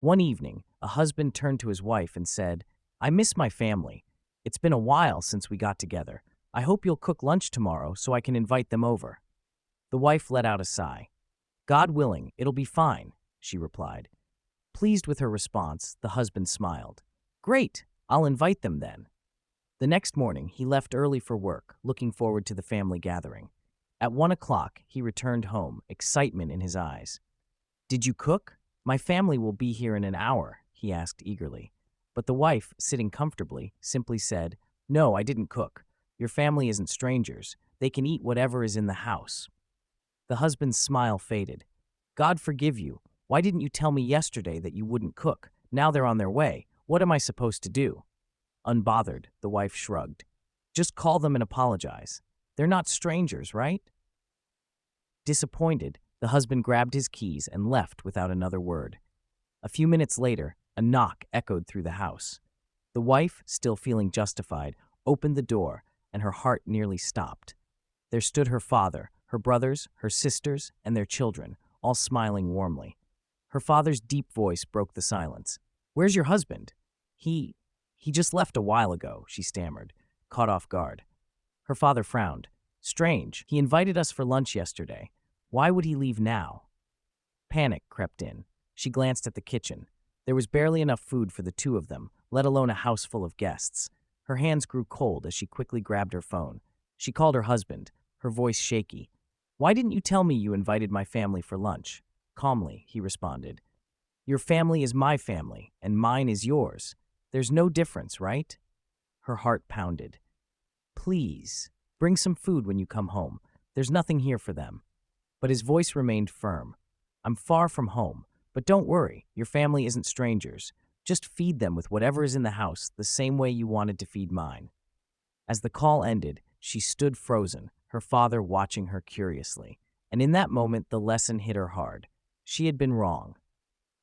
One evening, a husband turned to his wife and said, "I miss my family. It's been a while since we got together. I hope you'll cook lunch tomorrow so I can invite them over." The wife let out a sigh. "God willing, it'll be fine," she replied. Pleased with her response, the husband smiled. "Great, I'll invite them then." The next morning, he left early for work, looking forward to the family gathering. At 1 o'clock, he returned home, excitement in his eyes. "Did you cook? My family will be here in an hour," he asked eagerly. But the wife, sitting comfortably, simply said, "No, I didn't cook. Your family isn't strangers. They can eat whatever is in the house." The husband's smile faded. "God forgive you. Why didn't you tell me yesterday that you wouldn't cook? Now they're on their way. What am I supposed to do?" Unbothered, the wife shrugged. "Just call them and apologize. They're not strangers, right?" Disappointed, the husband grabbed his keys and left without another word. A few minutes later, a knock echoed through the house. The wife, still feeling justified, opened the door, and her heart nearly stopped. There stood her father, her brothers, her sisters, and their children, all smiling warmly. Her father's deep voice broke the silence. "Where's your husband?" He just left a while ago," she stammered, caught off guard. Her father frowned. "Strange. He invited us for lunch yesterday. Why would he leave now?" Panic crept in. She glanced at the kitchen. There was barely enough food for the two of them, let alone a house full of guests. Her hands grew cold as she quickly grabbed her phone. She called her husband, her voice shaky. "Why didn't you tell me you invited my family for lunch?" Calmly, he responded. "Your family is my family, and mine is yours. There's no difference, right?" Her heart pounded. "Please, bring some food when you come home. There's nothing here for them." But his voice remained firm. "I'm far from home, but don't worry, your family isn't strangers. Just feed them with whatever is in the house, the same way you wanted to feed mine." As the call ended, she stood frozen, her father watching her curiously. And in that moment, the lesson hit her hard. She had been wrong.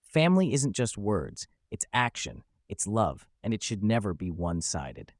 Family isn't just words, it's action, it's love, and it should never be one-sided.